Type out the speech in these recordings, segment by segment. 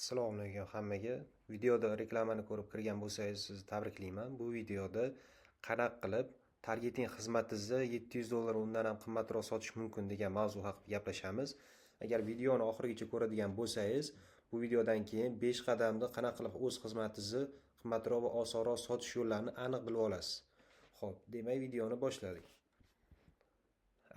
Assalomu alaykum hammaga. Videoda reklamani ko'rib kirgan bo'lsangiz, sizni tabriklayman. Bu videoda qanaqa qilib targeting xizmatingizni $700 undan ham qimmatroq sotish mumkin degan mavzu haqida gaplashamiz. Agar videoni oxirigacha ko'radigan bo'lsangiz, bu videodan keyin 5 qadamda qanaqa qilib o'z xizmatingizni qimmatroq va osonroq sotish yo'llarini aniq bilib olasiz. Xo'p, demak videoni boshladik.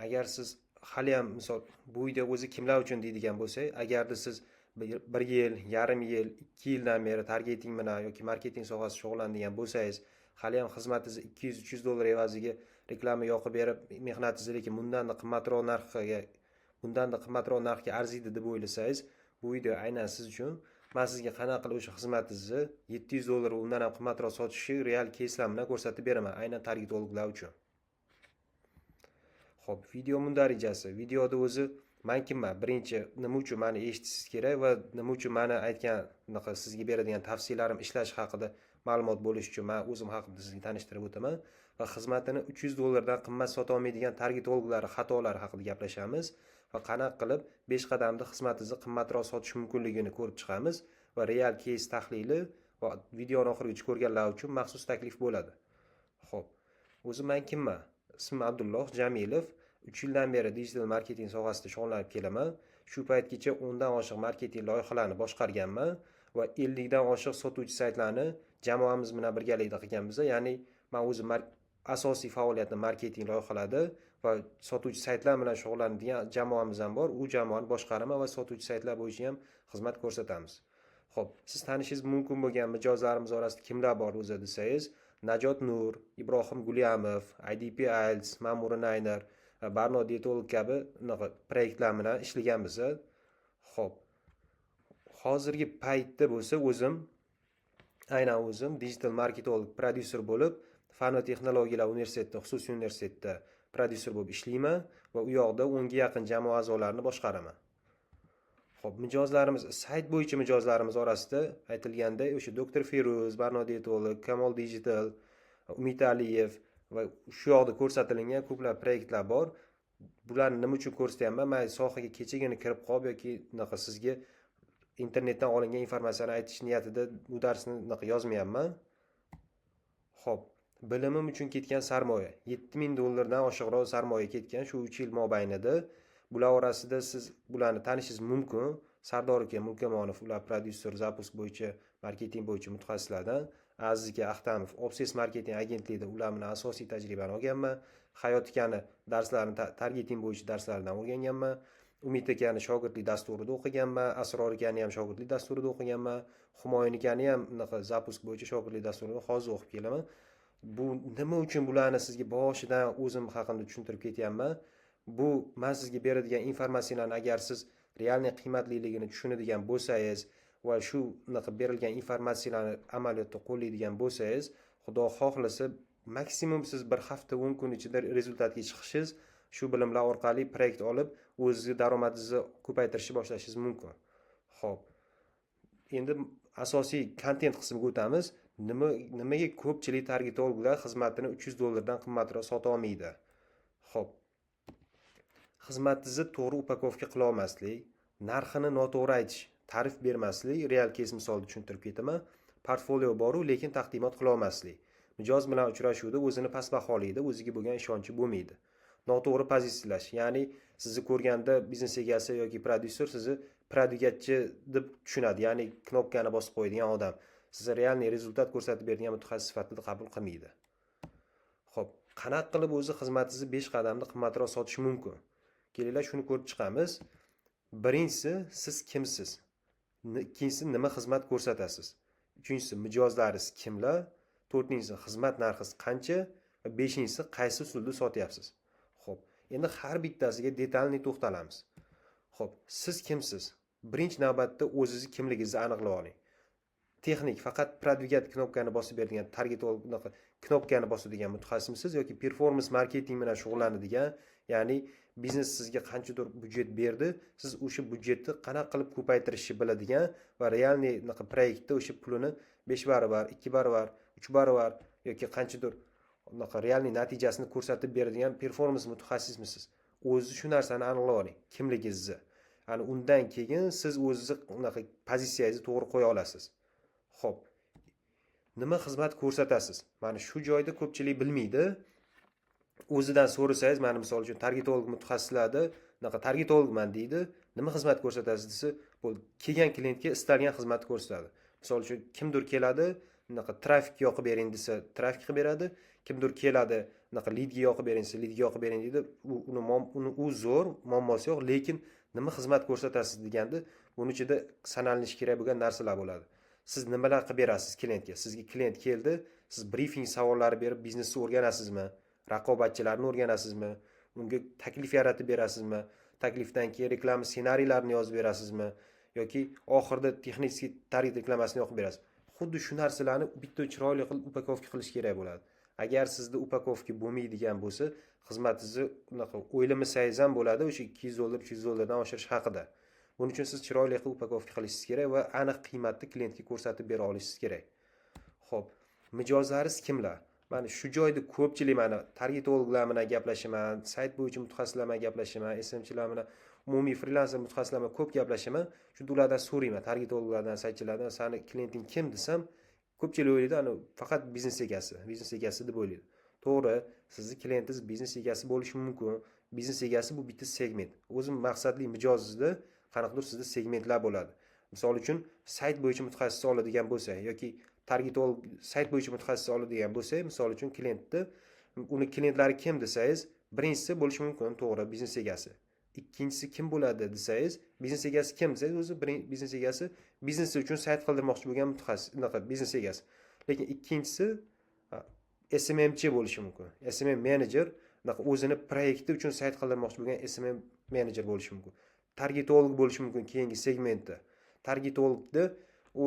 Agar siz hali ham misol bu video o'zi kimlar uchun deydigan bo'lsak, agarda siz 1 yil, yarim yil, 2 yildan beri targeting bilan yoki marketing sohasida shug'ullanadigan bo'lsangiz, hali ham xizmatingizni $200-300 evaziga reklama yoqib berib, mehnatingizni lekin bundan da qimmatroq narxga arziydi deb o'ylasangiz, bu video aynan siz uchun. Men sizga qanaqa qilib o'sha xizmatingizni $700 undan ham qimmatroq sotishni real keyslar bilan ko'rsatib beraman, aynan targetologlar uchun. Xo'p, video mundarijasi. Videoda o'zi men kimman? Birinchi, nima uchun meni eshitishingiz kerak va nima uchun meni aytgan sizga beradigan tavsiyalarim ishlash haqida ma'lumot bo'lish uchun men o'zim haqida sizga tanishtirib o'taman va xizmatini $300 dan qimmat sota olmaydigan targetologlar xatolari haqida gaplashamiz va qanaqa qilib 5 qadamda xizmatingizni qimmatroq sotish mumkinligini ko'rib chiqamiz va real case tahlili va videoni oxirigacha ko'rganlar uchun maxsus taklif bo'ladi. Xo'p, o'zi men kimman? Ismim Abdulloh Jamilov. 3 yildan beri digital marketing sohasida shug'ullanib kelaman. Shu paytgacha 10 dan oshiq marketing loyihalarini boshqarganman va 50 dan oshiq sotuvchi saytlarni jamoamiz bilan birgalikda qilganmiz. Ya'ni men o'zim asosiy faoliyatim marketing loyihalari va sotuvchi saytlar bilan shug'ullanadigan jamoamiz ham bor. U jamoani boshqaraman va sotuvchi saytlar bo'yicha ham xizmat ko'rsatamiz. Xo'p, siz tanishingiz mumkin bo'lgan mijozlarimiz orasida kimlar bor o'zi desangiz, Najot Nur, Ibrohim Gulyamov, IDP Ails, Ma'mur Nayner, Barno Dietolog kabi proyektlar bilan ishlaganmiz. Xo'p. Hozirgi paytda bo'lsa aynan o'zim digital marketolog prodyuser bo'lib, Fan va texnologiyalar universitetida, xususiy universitetda prodyuser bo'lib ishlayman va u yoqda 10 ga yaqin jamoa a'zolarini boshqaraman. Xo'p, mijozlarimiz, sayt bo'yicha mijozlarimiz orasida aytilganda o'sha Dr. Feruz, Barno Dietolog, Kamol Digital, Umid Aliyev va shu yoqda ko'rsatilgan ko'plab proyektlar bor. Bularni nima uchun ko'rsatyapman? Men sohaga kechagina kirib qolib yoki sizga internetdan olingan informatsiyani aytish niyatida bu darsni yozmayapman. Xo'p, bilimim uchun ketgan sarmoya $7000 dan oshiqroq sarmoya ketgan shu 3 yil mobaynida. Bular orasida siz bularni tanishingiz mumkin. Sardor aka Mulkamonov, ular prodyuser, zapusk bo'yicha, marketing bo'yicha mutaxassislardan. Aziz aka Ahtamov, Obses marketing agentligida ular bilan asosiy tajribani olganman. Hayot akani darslarini targeting bo'yicha darslaridan o'rganganman. Umid akani shogirdlik dasturida o'qiganman. Asror akani ham shogirdlik dasturida o'qiganman. Humoyun akani ham zapusk bo'yicha shogirdlik dasturida hozir o'qib kelaman. Bu nima uchun bularni sizga boshidan o'zim haqimda tushuntirib ketyapman? Bu men sizga beradigan informatsiyalarni agar siz realniy qiymatliligini tushunadigan bo'lsangiz va shu berilgan informatsiyalarni amaliyotda qo'llaydigan bo'lsangiz, Xudo xohlasa maksimum siz 1 hafta 10 kun ichida rezultatga chiqishingiz, shu bilimlar orqali proyekt olib, o'zingizning daromadingizni ko'paytirishni boshlashingiz mumkin. Xo'p. Endi asosiy kontent qismiga o'tamiz. Nimaga ko'pchilik targetologlar xizmatini $300 dan qimmatroq sota olmaydi? Xo'p. Xizmatingizni to'g'ri upakovka qila olmaslik, narxini noto'g'ri aytish, ta'rif bermaslik, real case misolida tushuntirib ketaman. Portfolio bor, lekin taqdimot qila olmaslik. Mijoz bilan uchrashuvda o'zini past baholaydi, o'ziga bo'lgan ishonchi bo'lmaydi. Noto'g'ri pozitsiyalash, ya'ni sizni ko'rganda biznes egasi yoki prodyuser sizni prodügatchi deb tushunadi, ya'ni knopkani bosib qo'yadigan odam. Sizni realniy rezultat ko'rsatib beradigan mutaxassis sifatida qabul qilmaydi. Xo'p, qanaqa qilib o'zi xizmatingizni 5 qadamda qimmatroq sotish mumkin? Kelinglar shuni ko'rib chiqamiz. Birinchisi, siz kimsiz? Ikkinchisi, nima xizmat ko'rsatasiz? Uchinchisi, mijozlaringiz kimlar? To'rtinchisi, xizmat narxingiz qancha? Va beshinchisi, qaysi usulda sotyapsiz? Xo'p, endi har bittasiga detalniy to'xtalamiz. Xo'p, siz kimsiz? Birinchi navbatda o'zingizni kimligingizni aniqlab oling. Texnik, faqat prodvigat knopkani bosib beradigan, targetolog knopkani bosadigan mutaxassismisiz yoki performance marketing bilan shug'ullanadigan, ya'ni biznes sizga qanchadir budjet berdi, siz o'sha budjetni qanaqa qilib ko'paytirishni biladigan va realniy proyektda o'sha pulini 5 barobar, 2 barobar, 3 barobar yoki qanchadir realniy natijasini ko'rsatib beradigan performance mutaxassismisiz. O'zingiz shu narsani aniqlab oling, kimligingizni. Ani undan keyin siz o'zingizni unaqa pozitsiyangizni to'g'ri qo'ya olasiz. Xo'p, nima xizmat ko'rsatasiz? Mana shu joyda ko'pchilik bilmaydi. O'zidan so'rasangiz, mana misol uchun targetolog mutaxassislarda unaqa targetologman deydi, nima xizmat ko'rsatasiz desa, bu kelgan klientga istalgan xizmatni ko'rsatadi. Misol uchun kimdir keladi, unaqa trafik yoqib bering desa, trafik qilib beradi. Kimdir keladi, unaqa leadga yoqib bering desa, leadga yoqib bering deydi. U zo'r, muammosi yo'q, lekin nima xizmat ko'rsatasiz deganda, buning ichida sanalinishi kerak bo'lgan narsalar bo'ladi. Siz nimalar qilib berasiz klientga? Sizga klient keldi, siz briefing savollari berib biznesni o'rganasizmi? Raqobatchilarni o'rganasizmi? Unga taklif yaratib berasizmi? Taklifdan keyin reklama ssenariylarini yozib berasizmi? Yoki oxirida texnik target reklamasini yoqib berasizmi? Xuddi shu narsalarni bitta chiroyli qilib upakovka qilish kerak bo'ladi. Agar sizda upakovka bo'lmaydigan bo'lsa, xizmatingizni unaqa o'ylamasangiz ham bo'ladi, o'sha $200, $300 oshirish haqida. Buning uchun siz chiroyli qilib upakovka qilishingiz kerak va aniq qiymatni klientga ko'rsatib bera olishingiz kerak. Xo'p, mijozlaringiz kimlar? Mana shu joyda ko'pchilik mana targetologlar bilan gaplashaman, sayt bo'yicha mutaxassislar bilan gaplashaman, SMchilar bilan, umumiy frilanser mutaxassislar bilan ko'p gaplashaman. Shunda ulardan so'rayman, targetologlardan, saytchilardan, "Sani klienting kim?" desam, ko'pchilik o'ylaydi, ani faqat biznes egasi deb o'ylaydi. To'g'ri, sizning klientingiz biznes egasi bo'lishi mumkin. Biznes egasi bu bitta segment. O'zim maqsadli mijozingizda qanaqadir sizda segmentlar bo'ladi. Misol uchun, sayt bo'yicha mutaxassis oladigan bo'lsa yoki targetolog sayt bo'yicha mutaxassis oladigan bo'lsa, misol uchun klientni, uni klientlari kim desangiz, birinchisi bo'lishi mumkin, to'g'ri, biznes egasi. Ikkinchisi kim bo'ladi desangiz, biznes egasi kim desangiz, o'zi biznes egasi biznesi uchun sayt qildirmoqchi bo'lgan mutaxassis, unaqa biznes egasi. Lekin ikkinchisi SMMchi bo'lishi mumkin. SMM manager, unaqa o'zini proyekti uchun sayt qildirmoqchi bo'lgan SMM manager bo'lishi mumkin. Targetolog bo'lishi mumkin keyingi segmentda. Targetologda u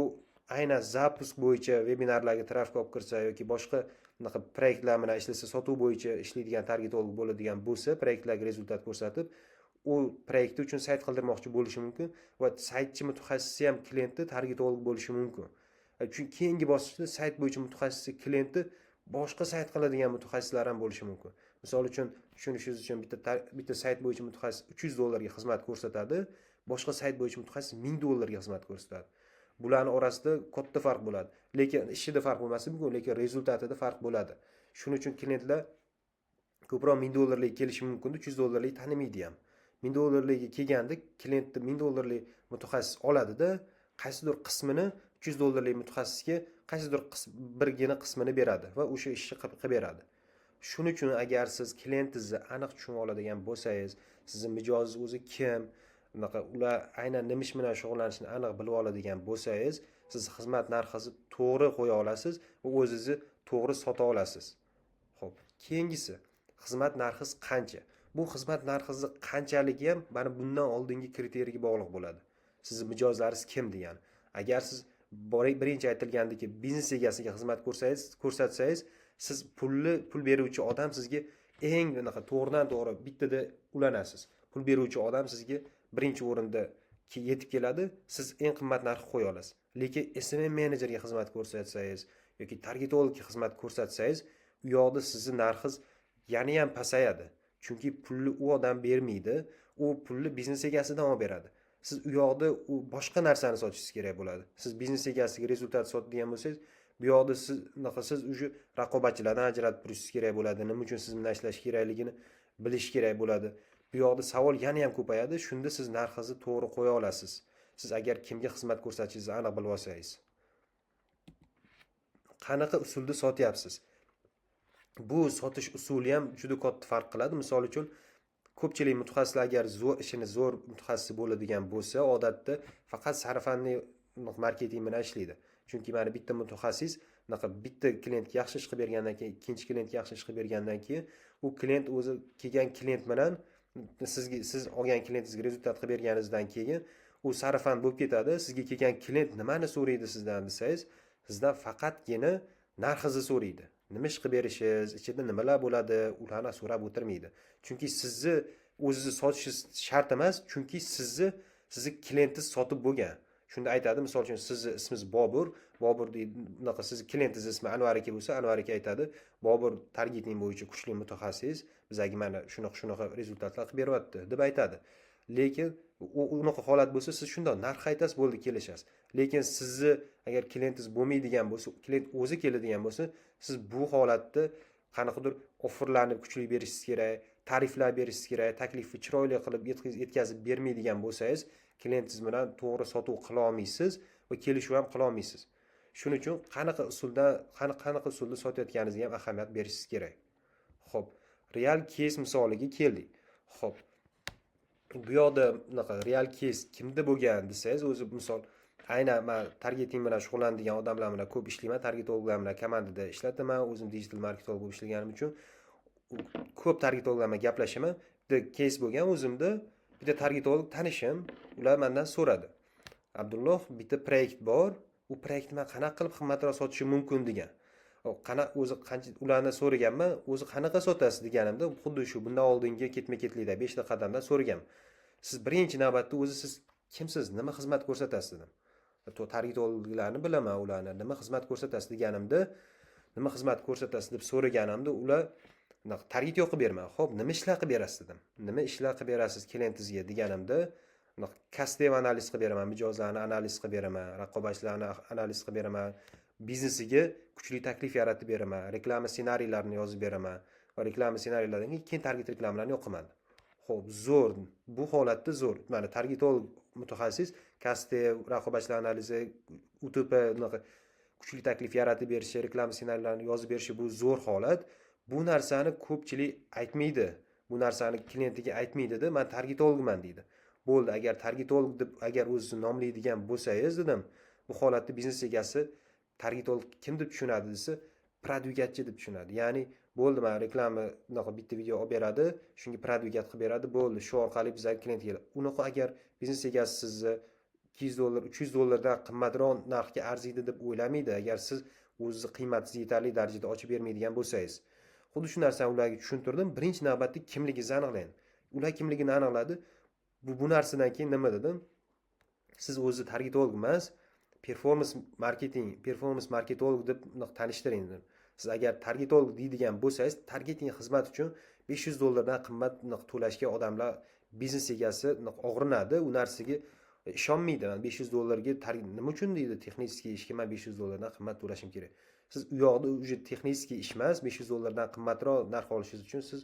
aynan zapusk bo'yicha vebinarlarga trafik olib kirsa yoki boshqa unaqa proyektlar bilan ishlasa, sotuv bo'yicha ishlaydigan targetolog bo'ladigan bo'lsa, proyektlarga rezultat ko'rsatib, u proyekti uchun sayt qildirmoqchi bo'lishi mumkin va saytchi mutaxassisi ham klientni targetolog bo'lishi mumkin. Chunki keyingi bosqichda sayt bo'yicha mutaxassisi klientni boshqa sayt qiladigan mutaxassislar ham bo'lishi mumkin. Misol uchun, tushunishingiz uchun bitta sayt bo'yicha mutaxassis $300 ga xizmat ko'rsatadi, boshqa sayt bo'yicha mutaxassis $1000 ga xizmat ko'rsatadi. Bularning orasida katta farq bo'ladi. Lekin ishida farq bo'lmasa mumkin, lekin rezultatida farq bo'ladi. Shuning uchun klientlar ko'proq $1000 ga kelishi mumkin, $300 ga tanimaydi ham. $1000 ga kelganda klientni $1000 mutaxassis oladida, qaysidir qismini $300 mutaxassisga qaysidir birgina qismini beradi va o'sha ishni qilib beradi. Shuning uchun agar siz klientingizni aniq tushunib oladigan bo'lsangiz, sizning mijozingiz o'zi kim, unaqa ular aynan nima ish bilan shug'ullanishini aniq bilib oladigan bo'lsangiz, siz xizmat narxingizni to'g'ri qo'ya olasiz va o'zingizni to'g'ri sota olasiz. Xo'p, keyingisi, xizmat narxingiz qancha? Bu xizmat narxingizni qanchaligi ham mana bundan oldingi kriteriyaga bog'liq bo'ladi. Sizning mijozlaringiz kim degan. Agar siz birinchi aytilgandek biznes egasiga xizmat ko'rsatsangiz, siz pul beruvchi odam sizga eng unaqa to'g'ridan to'g'ri bittada ulanasiz. Pul beruvchi odam sizga birinchi o'rinda yetib keladi, siz eng qimmat narx qo'ya olasiz. Lekin SMM menejerga xizmat ko'rsatsangiz yoki targetologga xizmat ko'rsatsangiz, u yoqda sizning narxingiz yana ham pasayadi. Chunki pulni u odam bermaydi, u pulni biznes egasidan olib beradi. Siz u yoqda boshqa narsani sotishingiz kerak bo'ladi. Siz biznes egasiga rezultat sotadigan bo'lsangiz, bu yoqda siz уже raqobatchilardan ajratib turishingiz kerak bo'ladi. Nima uchun siz bilan ishlash kerakligini bilish kerak bo'ladi. Bu yoqda savol yana ham ko'payadi. Shunda siz narxingizni to'g'ri qo'ya olasiz. Siz agar kimga xizmat ko'rsatishingizni aniq bilib olsangiz. Qanaqa usulda sotyapsiz? Bu sotish usuli ham juda katta farq qiladi. Misol uchun, ko'pchilik mutaxassislar agar ishini zo'r mutaxassis bo'ladigan bo'lsa, odatda faqat sarafanli marketing bilan ishlaydi. Chunki mana bitta mutaxassis bitta klientga yaxshi ish qilib bergandan keyin, ikkinchi klientga yaxshi ish qilib bergandan keyin, u klient o'zi kelgan klient bilan siz olgan klientingizga rezultat qilib berganingizdan keyin u sarafan bo'lib ketadi. Sizga kelgan klient nimani so'raydi sizdan desangiz, sizdan faqatgina narxingizni so'raydi. Nima ish qilib berishingiz, ichida nimalar bo'ladi, ularni so'rab o'tirmaydi. Chunki sizni o'zingizni sotishingiz shart emas, chunki sizni klientingiz sotib bo'lgan. Shunda aytadi, misol uchun sizni ismingiz Bobur deydi, unaqa sizni klientingiz ismi Anvar aka bo'lsa, Anvar aka aytadi, Bobur targeting bo'yicha kuchli mutaxassis, bizga mana shunaqa rezultatlar qilib beryapti deb aytadi. Lekin unaqa holat bo'lsa siz shundoq narx aytasiz, bo'ldi, kelishasiz. Lekin sizni agar klientingiz bo'lmaydigan bo'lsa, klient o'zi keladigan bo'lsa, siz bu holatda qanaqadir offerlarni kuchli berishingiz kerak, tariflar berishingiz kerak, taklifni chiroyli qilib yetkazib bermaydigan bo'lsangiz, klientingiz bilan to'g'ri sotuv qila olmaysiz va kelishuv ham qila olmaysiz. Shuning uchun qanaqa usulda sotayotganingizga ham ahamiyat berishingiz kerak. Xo'p, real case misoliga keldik. Xo'p, bu yoqda bunaqa real case kimda bo'lgan desangiz, o'zi misol aynan men targeting bilan shug'ullanadigan odamlar bilan ko'p ishlayman, targetologlar bilan komandada ishlataman, o'zim digital marketolog bo'lib ishlaganim uchun ko'p targetologlar bilan gaplashaman. Bitta case bo'lgan, o'zimda bitta targetolog tanishim, ular mendan so'radi. Abdulloh, bitta proyekt bor, u proyektni men qanaqa qilib qimmatroq sotishim mumkin degan. O'zi qancha ularni so'raganman, o'zi qanaqa sotasiz deganimda, xuddi shu bundan oldingi ketma-ketlikda 5 ta qadamdan so'ragan. Siz birinchi navbatda o'zi siz kimsiz, nima xizmat ko'rsatasiz dedim. Targetologlarni bilaman, ularni nima xizmat ko'rsatasiz deganimda, nima xizmat ko'rsatasiz deb so'raganimda, ular target yoqib berman. Xo'p, nima ishlar qilib berasiz dedim. Nima ishlar qilib berasiz klientingizga deganimda, customer analiz qilib beraman, mijozlarni analiz qilib beraman, raqobatchilarni analiz qilib beraman, biznesiga kuchli taklif yaratib beraman, reklama ssenariylarini yozib beraman va reklama ssenariylaridan keyin target reklamalarni yoqaman. Xo'p, zo'r. Bu holatda zo'r. Mana targetolog mutaxassis, customer raqobatchilar analizi, UTP kuchli taklif yaratib berishi, reklama ssenariylariini yozib berishi bu zo'r holat. Bu narsani ko'pchilik aytmaydi. Bu narsani klientiga aytmaydi-da, men targetologman deydi. Bo'ldi, agar targetolog deb agar o'zini nomlaydigan bo'lsangiz dedim, bu holatda biznes egasi targetolog kim deb tushunadi desa, prodvigатchi deb tushunadi. Ya'ni bo'ldi, men reklama bitta video olib beradi, shunga prodvigat qilib beradi, bo'ldi, shu orqali bizga klient keladi. Unaqa agar biznes egasi sizni $200, $300 qimmatroq narxga arziydi deb o'ylamaydi, agar siz o'zingizni qiymatingizni yetarli darajada ochib bermaydigan bo'lsangiz. Xuddi shu narsani ularga tushuntirdim. Birinchi navbatda kimligingizni aniqlang. Ular kimligini aniqladi. Bu narsadan keyin nima dedim? Siz o'zi targetolog emas, performance marketolog deb tanishtiring dedim. Siz agar targetolog deydigan bo'lsangiz, targeting xizmat uchun $500 dan qimmat to'lashga odamlar, biznes egasi og'rinadi, u narsaga ishonmaydi. $500 ga nima uchun deydi, texnik ishga men $500 dan qimmat to'lashim kerak. Siz u yoqda uje texnik ish emas, $500 dan qimmatroq narx olishingiz uchun siz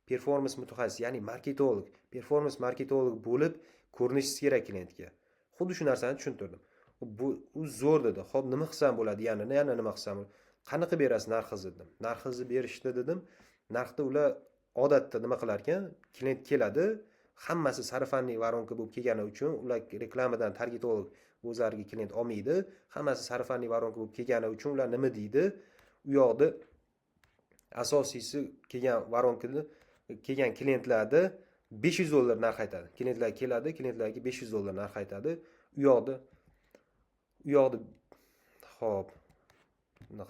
performance mutaxassis, ya'ni marketolog, performance marketolog bo'lib ko'rinishingiz kerak klientga. Xuddi shu narsani tushuntirdim. U zo'r dedi. Xo'p, nima qilsam bo'ladi? Yana nima qilsam bo'ladi? Qanaqa berasiz narxingizni dedim. Narxingizni berishdi dedim. Narxda ular odatda nima qilar ekan? Klient keladi, hammasi sarafanli varonka bo'lib kelgani uchun ular reklamadan targetolog o'zlariga klient olmaydi. Hammasi sarafanli varonka bo'lib kelgani uchun ular nima deydi? U yoqda asosiysi kelgan varonkada kelgan klientlarda $500 narx aytadi. Klientlar keladi, klientlarga $500 narx aytadi. U yoqda xo'p,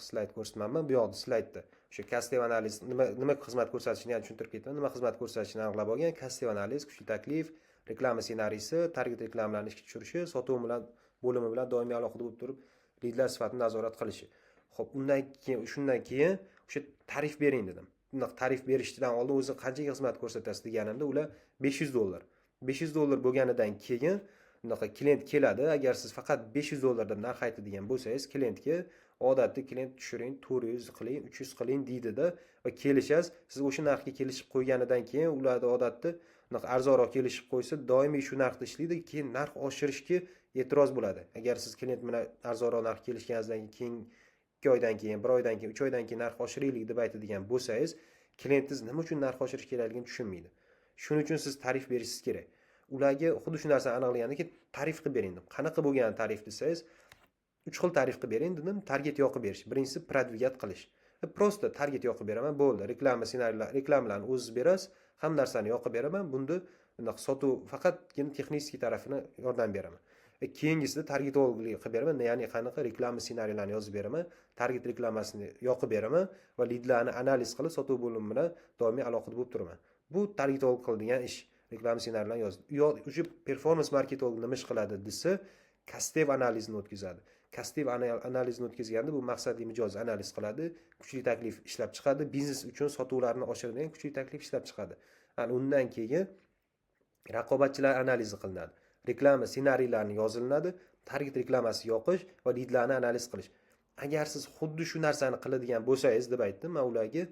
slayd ko'rsatmayman. Bu yoqda slaydda o'sha customer analiz nima xizmat ko'rsatishini ham tushuntirib ketaman. Nima xizmat ko'rsatishini aniqlab olgan, customer analiz, kuchli taklif, reklama ssenariysi, target reklamalarni ishga tushirishi, sotuv bilan bo'limi bilan doimiy aloqada bo'lib turib, lidlar sifatini nazorat qilishi. Xo'p, shundan keyin o'sha tarif bering dedim. Tarif berishdan oldin o'zi qanchaga xizmat ko'rsatasiz deganimda, ular $500. $500 bo'lganidan keyin klient keladi. Agar siz faqat $500 dan narx aytadigan bo'lsangiz, klientga odatda klient tushiring, 400 qiling, 300 qiling deydi-da va kelishasiz. Siz o'sha narxga kelishib qo'yganidan keyin ularda odatda arzonroq kelishib qo'ysa, doimiy shu narxda ishlaydi. Keyin narx oshirishga e'tiroz bo'ladi. Agar siz klient bilan arzonroq narx kelishganingizdan keyin 2 oydan keyin, 1 oydan keyin, 3 oydan keyin narx oshiraylik deb aytadigan bo'lsangiz, klientingiz nima uchun narx oshirish kerakligini tushunmaydi. Shuning uchun siz tarif berishingiz kerak. Ularga xuddi shu narsani aniqlagandan keyin tarif qilib bering dedim. Qanaqa bo'lgan tarif desangiz, 3 xil tarif qilib bering dedim. Target yoqib berish. Birinchisi prodvigat qilish. Prosta target yoqib beraman, bo'ldi. Reklama ssenariylar, reklamalarni o'zingiz berasiz, hamma narsani yoqib beraman. Bunda sotuv faqatgina texnik tarafini yordam beraman. Keyingisida targetologlik qilib beraman, ya'ni qanaqa reklama ssenariylarini yozib beraman, target reklamasini yoqib beraman va lidlarni analiz qilib sotuv bo'limi bilan doimiy aloqada bo'lib turaman. Bu targetolog qiladigan ish. Reklama ssenariylarini yozdi. U yoq o'sha performance marketolog nima ish qiladi desa, customer analizini o'tkazadi. Customer analizini o'tkazganda bu maqsadli mijoz analiz qiladi, kuchli taklif ishlab chiqadi, biznes uchun sotuvlarni oshiradigan kuchli taklif ishlab chiqadi. Undan keyin raqobatchilar analizi qilinadi, reklama ssenariylarini yozilinadi, target reklamasi yoqish va lidlarni analiz qilish. Agar siz xuddi shu narsani qiladigan bo'lsangiz deb aytdim man ularga,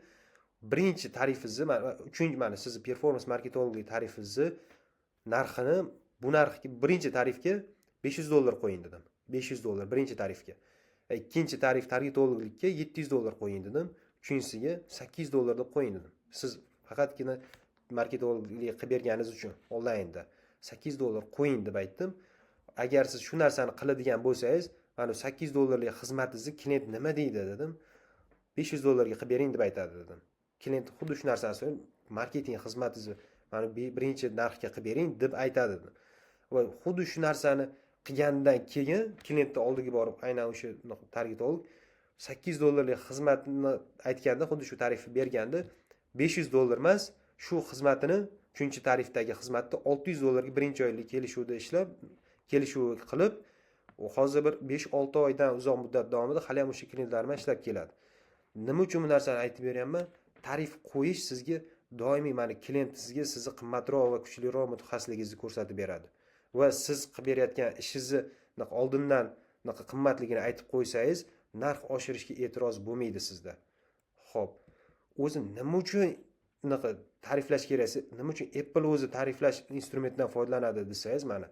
birinchi tarifingizni uchinchi mana sizni performans marketologlik tarifingizni narxini bu narxga birinchi tarifga $500 qo'ying dedim. $500 birinchi tarifga. Ikkinchi tarif targetologlikka $700 qo'ying dedim. Uchinchisiga $800 deb qo'ying dedim. Siz faqatgina marketologlik qilib berganingiz uchun onlaynda $800 qo'ying deb aytdim. Agar siz shu narsani qiladigan bo'lsangiz, mana $800lik xizmatingizni klient nima deydi dedim. $500 ga qilib bering deb aytadi dedim. Klient xuddi shu narsani so'rab, marketing xizmatingizni mana birinchi narxga qilib bering deb aytadi dedim. Va xuddi shu narsani qilgandan keyin klientni oldiga borib, aynan o'sha targetolog $800lik xizmatni aytganda, xuddi shu tarifni berganda $500 emas, shu xizmatini 3-tarifdagi xizmatni $600 ga birinchi oylik kelishuvda ishlab, kelishuv qilib, hozir bir 5-6 oydan uzoq muddat davomida hali ham o'sha klientlarim ishlab keladi. Nima uchun bu narsani aytib beryapman? Tarif qo'yish sizga doimiy mana klientingizga sizni qimmatroq va kuchliroq mutaxassisligingizni ko'rsatib beradi. Va siz qilib berayotgan ishingizni oldindan qimmatligini aytib qo'ysangiz, narx oshirishga e'tiroz bo'lmaydi sizda. Xo'p, o'zi nima uchun tariflash kerak? Nima uchun Apple o'zi tariflash instrumentidan foydalanadi desangiz, mana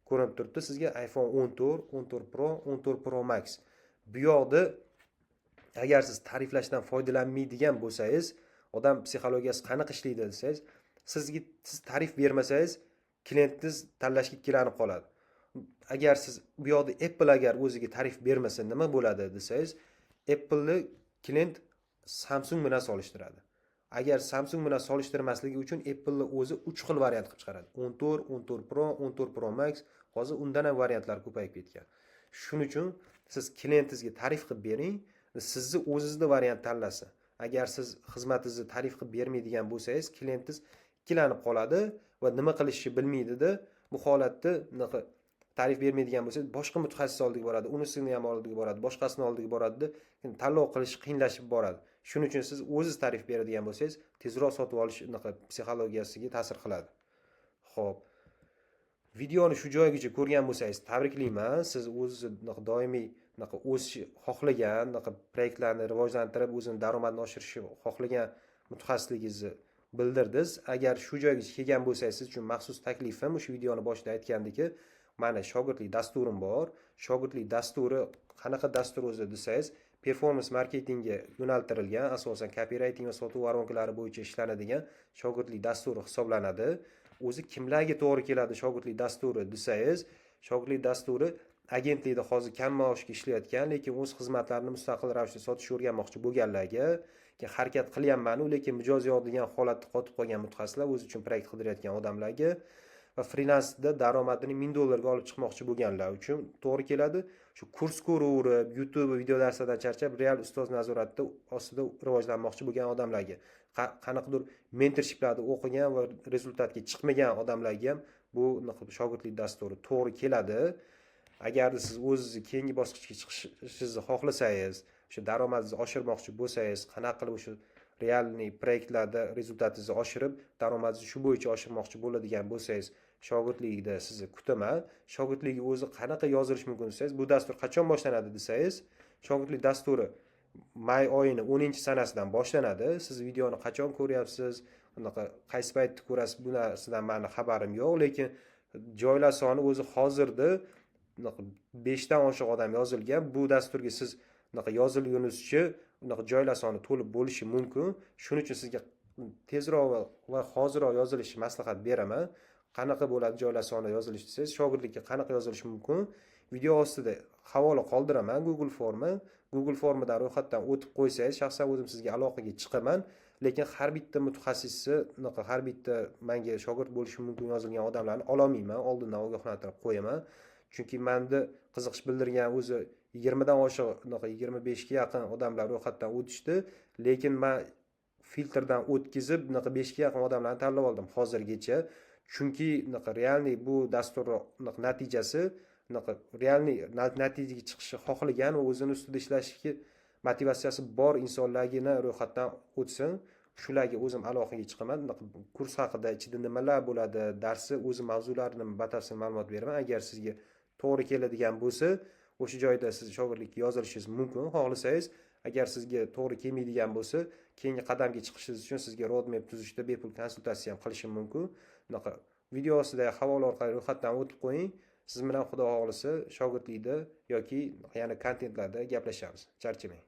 ko'rinib turibdi sizga iPhone 14, 14 Pro, 14 Pro Max. Bu yoqda agar siz tariflashdan foydalanmaydigan bo'lsangiz, odam psixologiyasi qanaqa ishlaydi desangiz, siz tarif bermasangiz, klientingiz tanlashga ikkilanib qoladi. Agar siz bu yoqda Apple agar o'ziga tarif bermasa nima bo'ladi desangiz, Apple'ni klient Samsung bilan solishtiradi. Agar Samsung bilan solishtirmasligi uchun Apple'ni o'zi 3 xil variant qilib chiqaradi. 14, 14 Pro, 14 Pro Max, hozir undan ham variantlar ko'payib ketgan. Shuning uchun siz klientingizga tarif qilib bering, sizni o'zingizda variant tanlasin. Agar siz xizmatingizni tarif qilib bermaydigan bo'lsangiz, klientingiz ikkilanib qoladi va nima qilishni bilmaydi-da. Bu holatda tarif bermaydigan bo'lsa, boshqa mutaxassis oldiga boradi, unisini ham oldiga boradi, boshqasini oldiga boradi, tanlov qilish qiyinlashib boradi. Shuning uchun siz o'zingiz tarif beradigan bo'lsangiz, tezroq sotib olish psixologiyasiga ta'sir qiladi. Xo'p. Videoni shu joygacha ko'rgan bo'lsangiz, tabriklayman. Siz o'zingiz doimiy o'sish xohlagan, proyektlarni rivojlantirib, o'zini daromadini oshirishni xohlagan mutaxassisligingizni bildirdingiz. Agar shu joygacha kelgan bo'lsangiz, siz uchun maxsus taklifim, shu videoni boshida aytgandek, mana shogirdlik dasturim bor. Shogirdlik dasturi qanaqa dastur o'zi desangiz, performance marketingga yo'naltirilgan, asosan copywriting va sotuv voronkalari bo'yicha ishlanadigan shogirdlik dasturi hisoblanadi. O'zi kimlarga to'g'ri keladi shogirdlik dasturi desangiz, shogirdlik dasturi agentlikda hozir kam maoshga ishlayotgan, lekin o'z xizmatlarini mustaqil ravishda sotishni o'rganmoqchi bo'lganlarga, harakat qilyapman, lekin mijoz yo'q degan holatda qotib qolgan mutaxassislar, o'zi uchun proyekt qidirayotgan odamlarga va freelansda daromadini $1000 ga olib chiqmoqchi bo'lganlar uchun to'g'ri keladi. Shu kurs ko'raverib, YouTube video darslardan charchab, real ustoz nazoratida ostida rivojlanmoqchi bo'lgan odamlarga, qanaqadir mentorshiplarni o'qigan va rezultatga chiqmagan odamlarga ham bu shogirdlik dasturi to'g'ri keladi. Agar siz o'zingizni keyingi bosqichga chiqishingizni xohlasangiz, o'sha daromadingizni oshirmoqchi bo'lsangiz, qanaqa qilib o'sha realniy proyektlarda rezultatingizni oshirib, daromadingizni shu bo'yicha oshirmoqchi bo'ladigan bo'lsangiz, shogirdlikda sizni kutaman. Shogirdlikka o'zi qanaqa yozilish mumkin desangiz, bu dastur qachon boshlanadi desangiz, shogirdlik dasturi may oyini 10-sanasidan boshlanadi. Siz videoni qachon ko'ryapsiz, qaysi paytda ko'rasiz, bu narsadan meni xabarim yo'q, lekin joylar soni o'zi hozirda 5 dan oshiq odam yozilgan. Bu dasturga siz yozilgunizcha joylar soni to'lib bo'lishi mumkin. Shuning uchun sizga tezroq va hozirroq yozilishni maslahat beraman. Qanaqa bo'ladi joylar soni yozilish desangiz, shogirdlikka qanaqa yozilish mumkin? Video ostida havola qoldiraman Google formi. Google formidan ro'yxatdan o'tib qo'ysangiz, shaxsan o'zim sizga aloqaga chiqaman. Lekin har bitta mutaxassisni, har bitta menga shogird bo'lishi mumkin yozilgan odamlarni ololmayman, oldindan ogohlantirib qo'yaman. Chunki menda qiziqish bildirgan o'zi 20 dan oshiq, 25 ga yaqin odamlar ro'yxatdan o'tishdi, lekin men filtrdan o'tkazib 5 ga yaqin odamlarni tanlab oldim hozirgacha. Chunki realniy bu dastur natijasi, realniy natijaga chiqishni xohlagan va o'zini ustida ishlashga motivatsiyasi bor insonlargina ro'yxatdan o'tsin. shularga o'zim alohida chiqaman. Kurs haqida ichida nimalar bo'ladi, darsi o'zi mavzularini batafsil ma'lumot beraman. Agar sizga to'g'ri keladigan bo'lsa, o'sha joyda siz shogirdlikka yozilishingiz mumkin. Xohlasangiz, agar sizga to'g'ri kelmaydigan bo'lsa, keyingi qadamga chiqishingiz uchun sizga roadmap tuzishda bepul konsultatsiya ham qilishim mumkin. Bunaqa video ostidagi havola orqali ro'yxatdan o'tib qo'ying. Siz bilan Xudo xohlasa shogirdlikda yoki yana kontentlarda gaplashamiz. Charchamang.